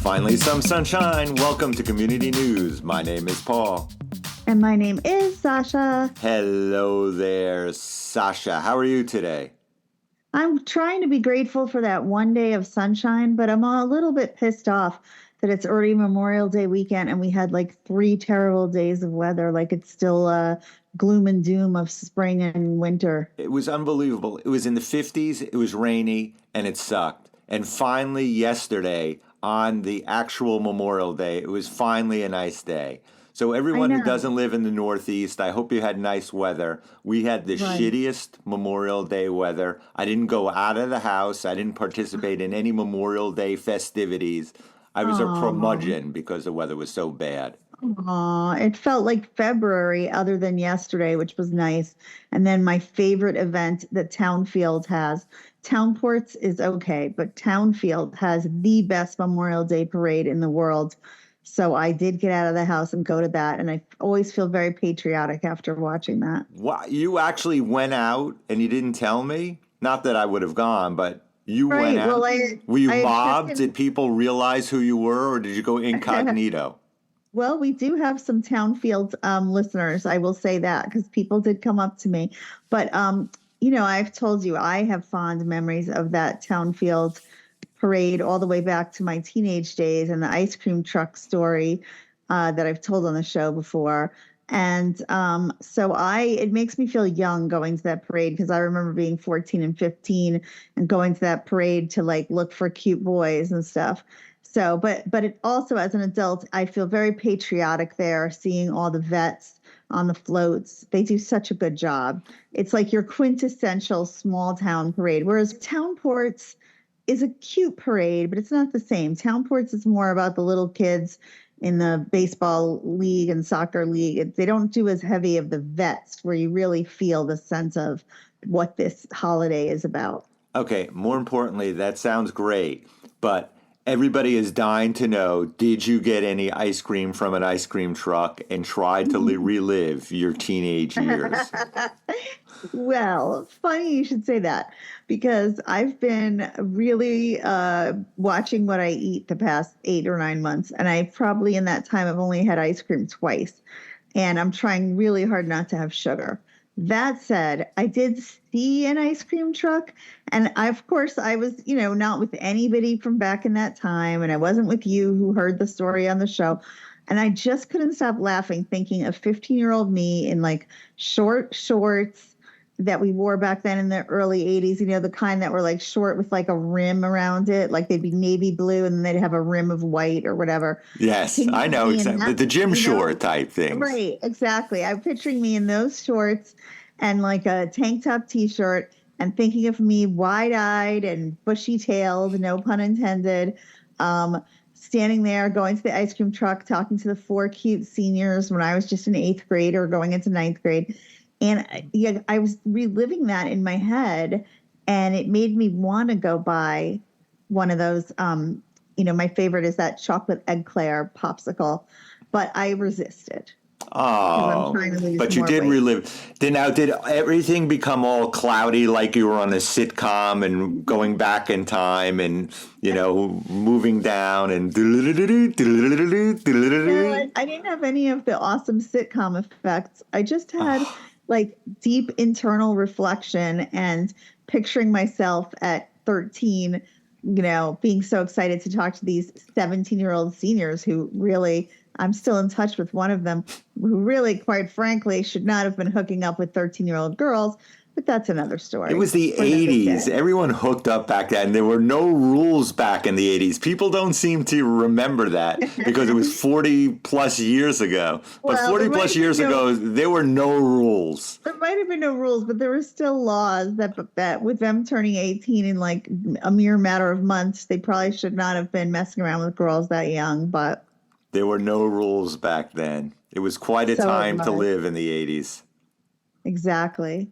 Finally, some sunshine. Welcome to Community News. My name is Paul. And my name is Sasha. Hello there, Sasha. How are you today? I'm trying to be grateful for that one day of sunshine, but I'm a little bit pissed off that it's already Memorial Day weekend and we had like 3 terrible days of weather. Like it's still gloom and doom of spring and winter. It was unbelievable. It was in the 50s, it was rainy, and it sucked. And finally, yesterday, on the actual Memorial Day, it was finally a nice day. So I everyone who know. doesn't live in the Northeast, I hope you had nice weather. We had the Right. shittiest Memorial Day weather. I didn't go out of the house. I didn't participate in any Memorial Day festivities. I was a Oh, curmudgeon because the weather was so bad. it felt like February other than yesterday, which was nice. And then my favorite event that Townfield has. Townports is okay, but Townfield has the best Memorial Day parade in the world. So I did get out of the house and go to that, and I always feel very patriotic after watching that. Why, you actually went out and you didn't tell me? Not that I would have gone, but you went Right. out. Well, I Were you I had mobbed? taken Did people realize who you were, or did you go incognito? well, we do have some Townfield listeners. I will say that because people did come up to me. But I've told you I have fond memories of that Townfield parade all the way back to my teenage days and the ice cream truck story that I've told on the show before. And it makes me feel young going to that parade because I remember being 14 and 15 and going to that parade to like look for cute boys and stuff. So, but it also as an adult, I feel very patriotic there, seeing all the vets on the floats. They do such a good job. It's like your quintessential small town parade. Whereas town ports is a cute parade, but it's not the same. Townports is more about the little kids in the baseball league and soccer league. They don't do as heavy of the vets where you really feel the sense of what this holiday is about. Okay, more importantly, that sounds great, but everybody is dying to know, did you get any ice cream from an ice cream truck and try to relive your teenage years? Well, funny you should say that because I've been really watching what I eat the past 8 or 9 months, and I probably in that time I've only had ice cream twice, and I'm trying really hard not to have sugar. That said, I did see an ice cream truck, and of course, I was, not with anybody from back in that time, and I wasn't with you who heard the story on the show. And I just couldn't stop laughing, thinking of 15-year-old me in like short shorts that we wore back then in the early 80s, the kind that were like short with like a rim around it, like they'd be navy blue and then they'd have a rim of white or whatever. Yes, I Thinking of know me in exactly. that, The gym short type things. right, exactly. I'm picturing me in those shorts and like a tank top t-shirt and thinking of me wide-eyed and bushy-tailed, no pun intended, standing there going to the ice cream truck, talking to the 4 cute seniors when I was just in 8th grade or going into 9th grade. And yeah, I was reliving that in my head, and it made me want to go buy one of those. My favorite is that chocolate eclair popsicle, but I resisted because I'm Oh, trying to lose but you more did weight. relive. Did everything become all cloudy like you were on a sitcom and going back in time and, moving down and No, I didn't have any of the awesome sitcom effects. I just had Oh, like deep internal reflection and picturing myself at 13, being so excited to talk to these 17-year-old seniors who really, I'm still in touch with one of them who really, quite frankly, should not have been hooking up with 13-year-old girls, but that's another it story was the for another 80s. day. Everyone hooked up back then. There were no rules back in the 80s. People don't seem to remember that because it was 40 plus years ago. But Well, 40 plus years ago, there were no rules. there might have been no rules, but there were still laws that with them turning 18 in like a mere matter of months, they probably should not have been messing around with girls that young, but There were no rules back then. It was quite a so it time to was. live in the 80s. Exactly.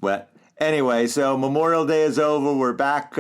Well, anyway, so Memorial Day is over. We're back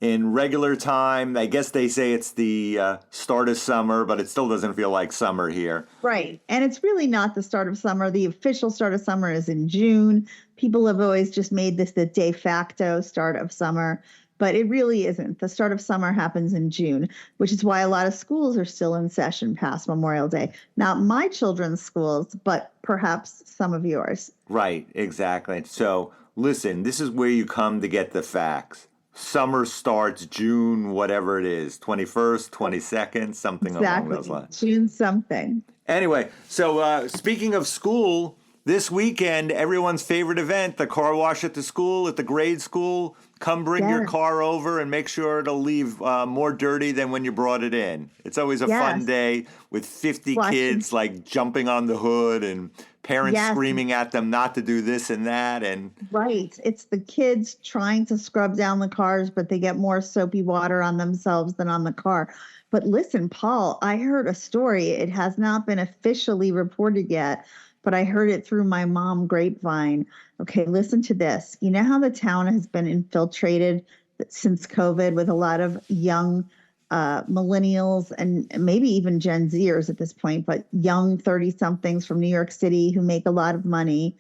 in regular time. I guess they say it's the start of summer, but it still doesn't feel like summer here. Right. And it's really not the start of summer. The official start of summer is in June. People have always just made this the de facto start of summer but it really isn't. The start of summer happens in June, which is why a lot of schools are still in session past Memorial Day. Not my children's schools, but perhaps some of yours. Right, exactly. So, listen, this is where you come to get the facts. Summer starts June, whatever it is, 21st, 22nd, something along those Exactly. lines. June something. Anyway, so speaking of school, this weekend, everyone's favorite event, the car wash at the school, at the grade school. Come bring your Yes. car over and make sure it'll leave more dirty than when you brought it in. It's always a fun Yes. day with 50 Washing. kids like jumping on the hood and parents Yes. screaming at them not to do this and that. And Right. It's the kids trying to scrub down the cars, but they get more soapy water on themselves than on the car. But listen, Paul, I heard a story. It has not been officially reported yet, but I heard it through my mom grapevine. Okay, listen to this. You know how the town has been infiltrated since COVID with a lot of young millennials and maybe even Gen Zers at this point, but young 30 somethings from New York City who make a lot of money.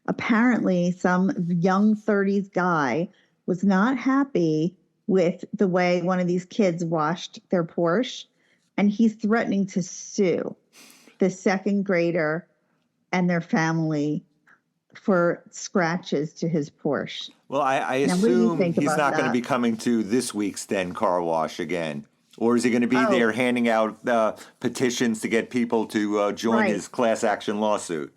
Apparently, some young 30s guy was not happy with the way one of these kids washed their Porsche, and he's threatening to sue the second grader and their family for scratches to his Porsche. well, I Now, what do you assume think he's about not going to that? be coming to this week's then car wash again. Or is he going to be Oh, there handing out petitions to get people to join right. his class action lawsuit?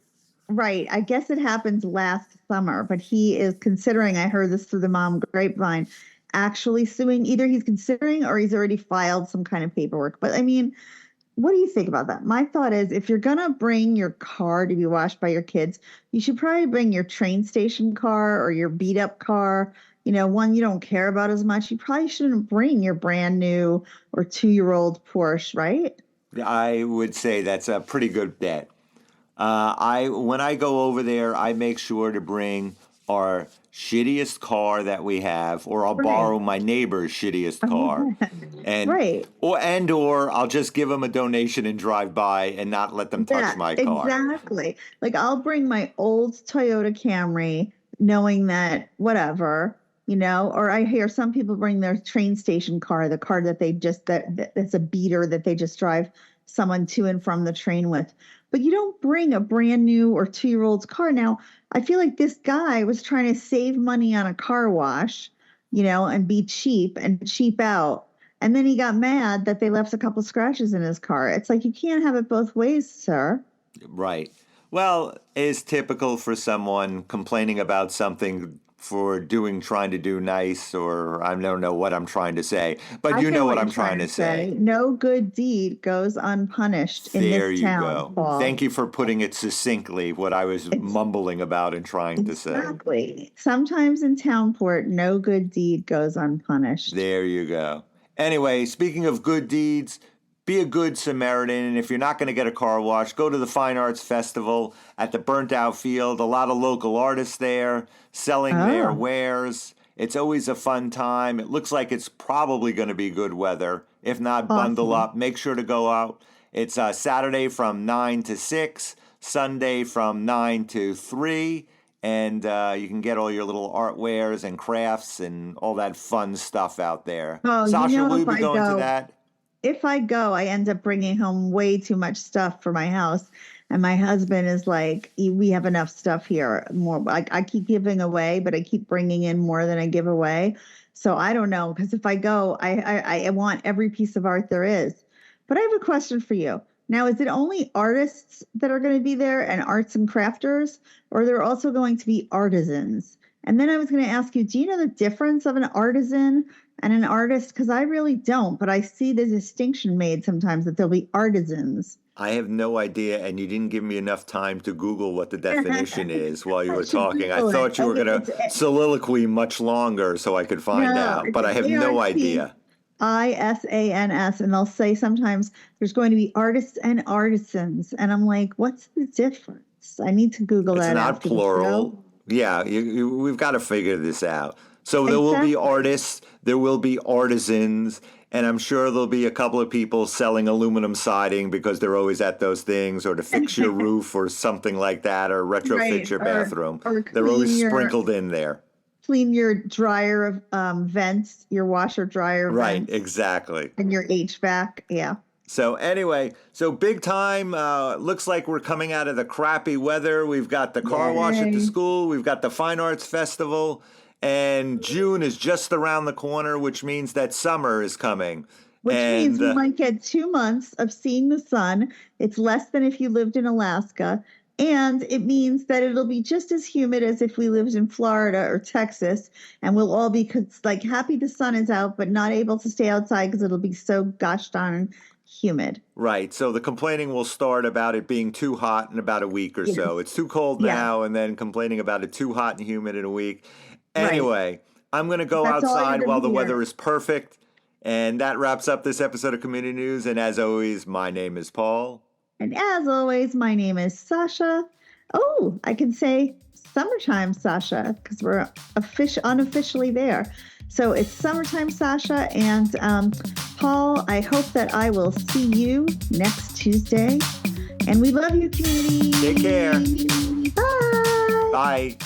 Right. I guess it happened last summer, but he is considering, I heard this through the mom grapevine, actually suing. Either he's considering or he's already filed some kind of paperwork. But I mean, what do you think about that? My thought is if you're going to bring your car to be washed by your kids, you should probably bring your train station car or your beat up car, one you don't care about as much. You probably shouldn't bring your brand new or 2-year-old Porsche, right? I would say that's a pretty good bet. When I go over there, I make sure to bring our shittiest car that we have, or I'll Right. borrow my neighbor's shittiest car, and Right. or I'll just give them a donation and drive by and not let them touch Yeah, my car. exactly. Like I'll bring my old Toyota Camry knowing that whatever, or I hear some people bring their train station car, the car that they just that's a beater that they just drive someone to and from the train with. But you don't bring a brand new or 2-year-old's car. Now, I feel like this guy was trying to save money on a car wash, and be cheap and cheap out. And then he got mad that they left a couple scratches in his car. It's like you can't have it both ways, sir. Right. Well, it's typical for someone complaining about something for trying to do nice, or I don't know what I'm trying to say, but I you know know what what I'm you're trying to say. No good deed goes unpunished in There this you town, go. Paul. Thank you for putting it succinctly, what I was It's mumbling about and trying to say. exactly. Sometimes in Townport, no good deed goes unpunished. There you go. Anyway, speaking of good deeds, be a good Samaritan. And if you're not going to get a car wash, go to the Fine Arts Festival at the Burnt Out Field. A lot of local artists there selling their Oh, wares. It's always a fun time. It looks like it's probably going to be good weather. If not, bundle awesome. up. Make sure to go out. It's Saturday from 9 to 6, Sunday from 9 to 3. And you can get all your little art wares and crafts and all that fun stuff out there. Oh, Sasha, will you be going to that? if I go, I end up bringing home way too much stuff for my house. And my husband is like, we have enough stuff here. More, I keep giving away, but I keep bringing in more than I give away. So I don't know, because if I go, I want every piece of art there is. But I have a question for you. Now, is it only artists that are going to be there and arts and crafters, or are there also going to be artisans? And then I was going to ask you, do you know the difference of an artisan and an artist? Because I really don't, but I see the distinction made sometimes that there'll be artisans. I have no idea, and you didn't give me enough time to Google what the definition is while you I were should talking. I Google it. thought you were Okay, going to soliloquy much longer so I could find no, out, it's but I have no idea. ARTISANS, and they'll say sometimes there's going to be artists and artisans, and I'm like, what's the difference? I need to Google It's that not after the show. plural. Yeah, we've got to figure this out. So there will be Exactly. artists, there will be artisans, and I'm sure there'll be a couple of people selling aluminum siding because they're always at those things, or to fix your roof or something like that, or retrofit Right, your bathroom. or They're clean always your sprinkled in there. clean your dryer vents, your washer dryer Right, vents, exactly. and your HVAC. Yeah. So anyway, so big time. Looks like we're coming out of the crappy weather. We've got the car wash at the Yay. school. We've got the Fine Arts Festival. And June is just around the corner, which means that summer is coming. Which And means we might get 2 months of seeing the sun. It's less than if you lived in Alaska. And it means that it'll be just as humid as if we lived in Florida or Texas. And we'll all be like happy the sun is out, but not able to stay outside because it'll be so gosh darn humid. right. So the complaining will start about it being too hot in about a week or so. It's too cold Yeah. now, and then complaining about it too hot and humid in a week. Right. Anyway, I'm going to go That's all you're outside gonna while the hear. weather is perfect. And that wraps up this episode of Community News. And as always, my name is Paul. And as always, my name is Sasha. Oh, I can say summertime Sasha because we're unofficially there. So it's summertime Sasha. And Paul, I hope that I will see you next Tuesday. And we love you, community. Take care. Bye. Bye.